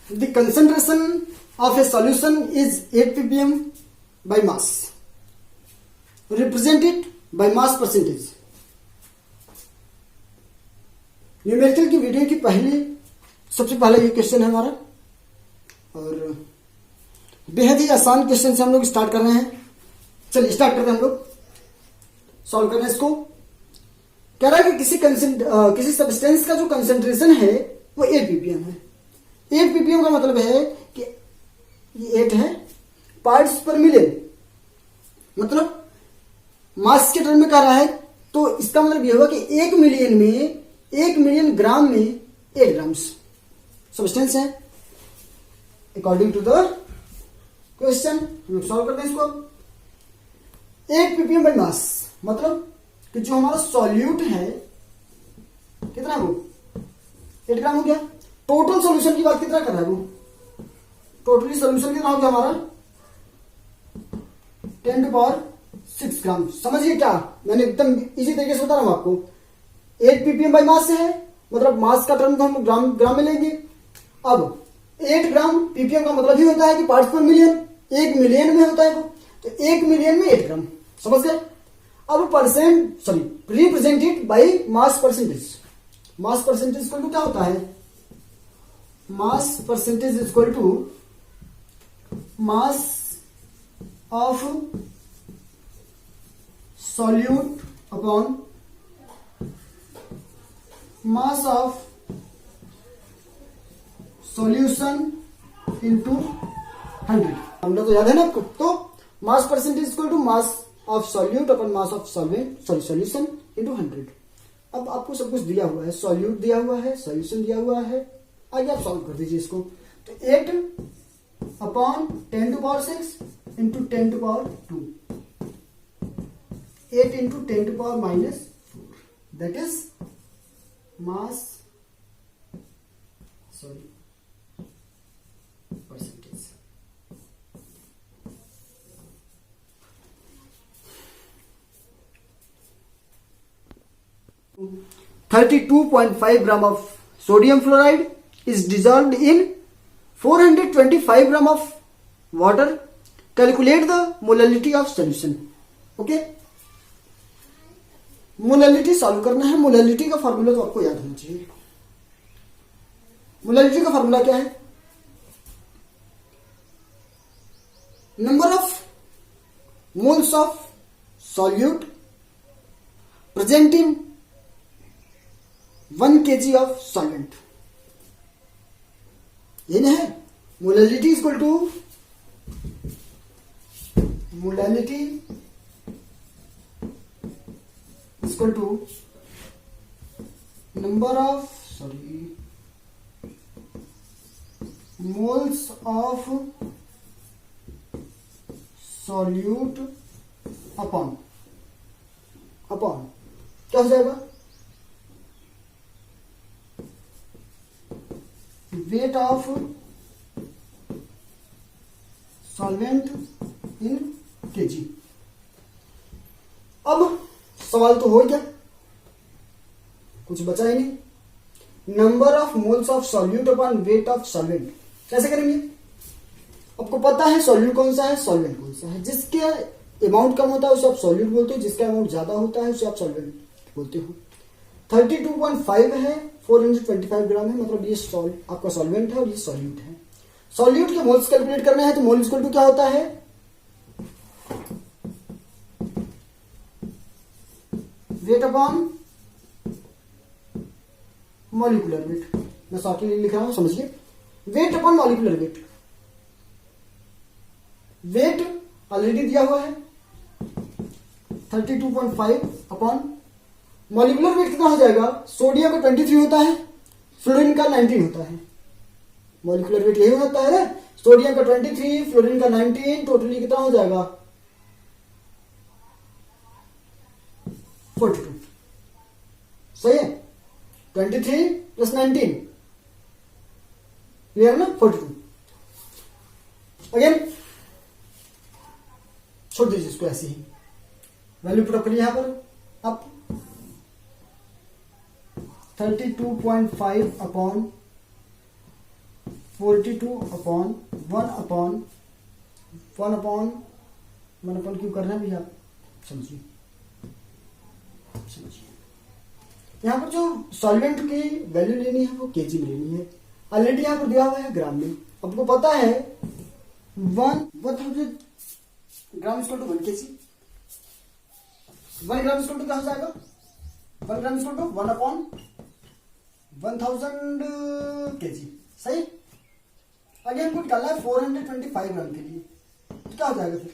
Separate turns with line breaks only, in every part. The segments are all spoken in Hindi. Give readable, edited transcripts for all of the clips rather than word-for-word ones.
The concentration of A solution is 8 ppm by mass, represented by mass percentage। Numerical की वीडियो की सबसे पहला ये क्वेश्चन है हमारा, और बेहद ही आसान क्वेश्चन से हम लोग स्टार्ट कर रहे हैं। चलिए स्टार्ट करते हैं हम लोग सॉल्व करना इसको। कह रहा है कि किसी सब्सटेंस का जो कंसेंट्रेशन है वो 8 ppm है। 8 ppm का मतलब है कि ये 8 है पार्ट्स पर मिलियन, मतलब मास के टर्म में कह रहा है, तो इसका मतलब ये होगा कि 1 मिलियन ग्राम में 8 ग्राम्स सब्सटेंस है। अकॉर्डिंग टू द क्वेश्चन हम लोग सॉल्व करते हैं इसको। 8 ppm बाई मास मतलब कि जो हमारा सॉल्यूट है कितना, वो 8 ग्राम हो गया। टोटल सॉल्यूशन की बात कितना कर रहा है वो, टोटली सॉल्यूशन कितना हो गया हमारा 10⁻6 ग्राम। समझिए क्या, मैंने एकदम इजी तरीके से बता रहा हूं आपको। 8 ppm बाई मास से है, मतलब मास का टर्म तो हम ग्राम में लेंगे। अब 8 ग्राम ppm का मतलब ही होता है कि पार्ट्स पर मिलियन, 1 मिलियन में होता है वो, तो 1 मिलियन में 8 ग्राम। समझ गए। अब represented by mass percentage. Mass percentage equal to क्या होता है, mass percentage equal to mass of solute upon mass of solution into 100। हमने तो याद है ना आपको। तो mass percentage equal to mass of solute upon mass of solution into 100। अब आपको सब कुछ दिया हुआ है, सॉल्यूट दिया हुआ है, सॉल्यूशन दिया हुआ है, आगे आप सॉल्व कर दीजिए इसको। तो 8 upon 10⁻6 into 10⁻2, 8 into 10⁻⁻4, that is mass percentage. तो 32.5 gram of sodium fluoride is dissolved in 425 gram of water. Calculate the molality of solution. Okay, molality solve करना है। मोलालिटी का फॉर्मूला तो आपको याद होना चाहिए। मोलालिटी का फॉर्मूला क्या है, number of moles of solute present in 1 kg of solvent. ये ना है molality equal to number of moles of solute upon क्या हो जाएगा, weight of solvent in KG. अब सवाल तो हो गया, कुछ बचा ही नहीं। Number of moles of solute upon weight of solvent कैसे करेंगे। आपको पता है सॉल्यूट कौन सा है, सॉल्वेंट कौन सा है। जिसके अमाउंट कम होता है उसे आप सॉल्यूट बोलते हो, जिसका अमाउंट ज्यादा होता है उसे आप सॉल्वेंट बोलते हो। 32.5 है, 425 ग्राम है, मतलब ये आपका सॉल्वेंट है और ये सॉल्यूट है। सॉल्यूट के मोल्स कैलकुलेट करना है तो मोल इक्वल टू क्या होता है, वेट अपॉन मॉलिक्यूलर वेट। मैं शॉर्ट में लिख रहा हूं, समझिए। Weight upon molecular weight. Weight already दिया हुआ है 32.5 अपॉन मॉलिक्यूलर वेट कितना हो जाएगा, सोडियम का 23 होता है, फ्लोरीन का 19 होता है। मॉलिक्यूलर वेट यही होता है ना, सोडियम का 23, फ्लोरीन का 19, टोटली कितना हो जाएगा 42। सही है, 23 प्लस 19 क्लियर ना, 42। अगेन छोड़ दीजिए इसको ऐसे ही, वैल्यू पुट अप करिए यहां पर आप 32.5 अपॉन 42 अपॉन 1 अपॉन क्यों करना है भैया, आप समझिए। यहाँ पर जो सॉल्वेंट की वैल्यू लेनी है वो केजी में लेनी है। ऑलरेडी यहाँ पर दिया हुआ है ग्राम में। आपको पता है 1000 gram equal to 1 KG. 1 gram equal to क्या हो जाएगा, 1 gram equal to 1 upon 1000 KG. सही। आगे हमको निकालना है 425 ग्राम के लिए, तो क्या हो जाएगा फिर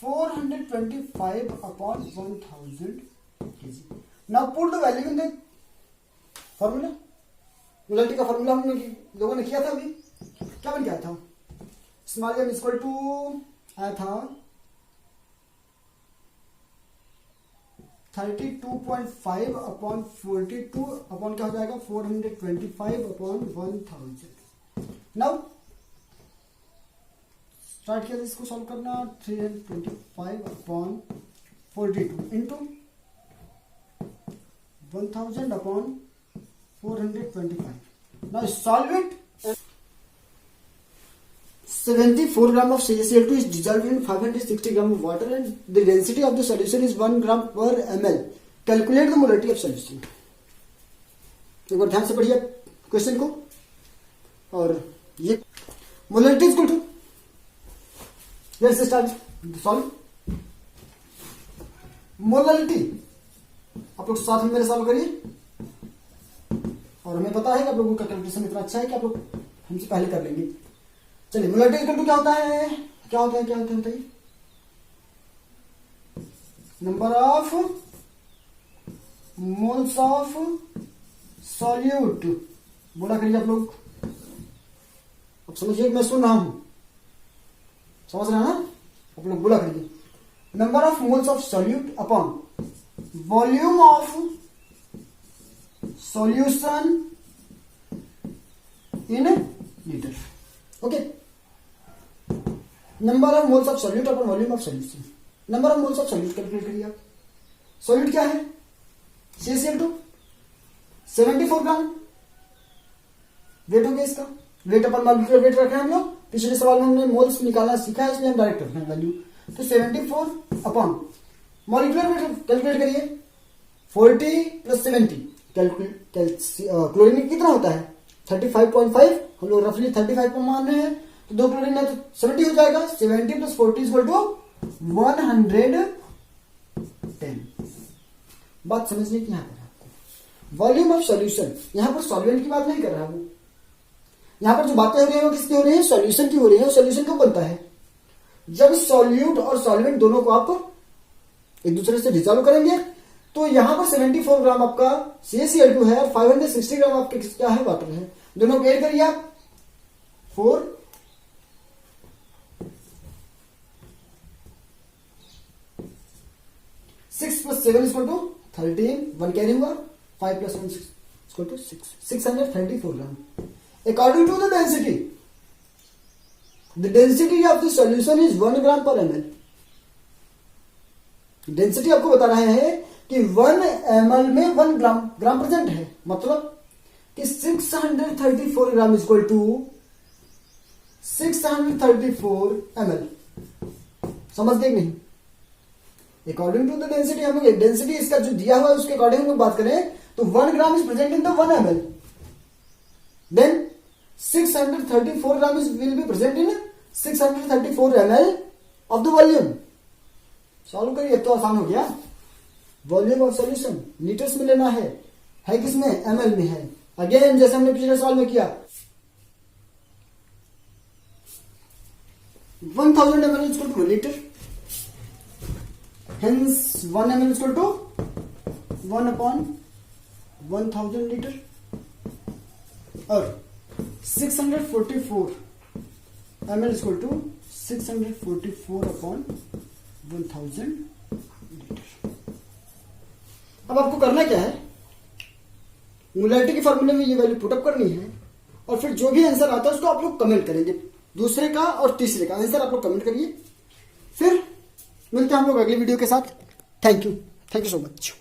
425 upon 1000 KG. Now put the value in the formula. Molarity का फॉर्मूला हम लोगों ने किया था अभी, क्या बन गया था, स्मॉल एम इक्वल टू आया था 32.5 अपॉन 42 अपॉन क्या हो जाएगा 425 अपॉन 1000। नाउ स्टार्ट किया इसको सॉल्व करना, 325 upon 42 into 1000 upon 425। Now solve it. 74 gram of CaCl2 is dissolved in 560 gram of water and the density of the solution is 1 gram per ml. Calculate the molarity of solution. एक बार ध्यान से पढ़िए क्वेश्चन को। और ये molarity equal to, let's start solve. Molarity आप लोग साथ में मेरे सॉल्व करिए। और हमें पता है कि आप लोगों का कैलकुलेशन इतना अच्छा है कि आप लोग हमसे पहले कर लेंगे। चलिए मोलैरिटी इक्वल टू क्या होता है, बताइए। Number of moles of solute. बोला करिए आप लोग। अब समझिए मैं सुन रहा हूं, समझ रहे हैं ना आप लोग, बोला करिए। Number of moles of solute upon volume of solution in litre. Okay. Number of moles of solute upon volume of solution. Number of moles of solute calculate करिए आप। सॉल्यूट क्या है, CaCl2 74 ग्राम वेट हो गया इसका। वेट अपन मॉलिक्यूलर वेट रखे हैं हम लोग, पिछले सवाल में हमने मोल्स निकालना सीखा है, इसलिए हम डायरेक्ट रखे हैं वैल्यू। तो 74 अपॉन मॉलिक्यूलर वेट कैलकुलेट करिए 40 प्लस 70। क्लोरीन कितना होता है 35.5, हम लोग रफली 35 को मान रहे हैं, तो 2 क्लोरीन है तो 70 हो जाएगा। 70 प्लस 40 इक्वल टू 110। बात समझने की यहां पर आपको वॉल्यूम ऑफ सॉल्यूशन, यहां पर सॉल्वेंट की बात नहीं कर रहा हूं। यहां पर जो बातें हो रही है वो किसकी हो रही है, सॉल्यूशन की हो रही है। सॉल्यूशन कब बनता है, जब सॉल्यूट और सॉल्वेंट दोनों को आप एक दूसरे से डिसॉल्व करेंगे। तो यहां पर 74 ग्राम आपका CaCl2 है और 560 ग्राम आपके क्या है, वाटर है। दोनों को ऐड करिए आप 4 6 प्लस 7 इक्वल टू 13, 1 कैरी हुआ, 5 plus 1 equal to 6, 634 gram. According to the density of the solution is 1 gram पर ml। डेंसिटी आपको बता रहा है कि 1 ml में 1 ग्राम प्रेजेंट है, मतलब कि 634 ग्राम इक्वल टू 634 ml। समझ गए नहीं, अकॉर्डिंग टू द डेंसिटी, हम डेंसिटी इसका जो दिया हुआ है उसके अकॉर्डिंग हम लोग बात करें तो 1 gram is present in the 1 ml, then 634 gram will be present in 634 ml of the volume. Solve करिए तो आसान हो गया। वॉल्यूम ऑफ सॉल्यूशन लीटर्स में लेना है किसमें, ml में है। अगेन जैसे हमने पिछले सवाल में किया 1000 ml equal to 1 litre, hence 1 ml equal to 1 upon 1000 litre, और 644 ml equal to 644 upon 1000 litre. अब आपको करना क्या है, मोलैरिटी के फॉर्मूले में ये वैल्यू पुटअप करनी है और फिर जो भी आंसर आता है उसको आप लोग कमेंट करेंगे। दूसरे का और तीसरे का आंसर आप लोग कमेंट करिए। फिर मिलते हैं हम लोग अगली वीडियो के साथ। Thank you so much.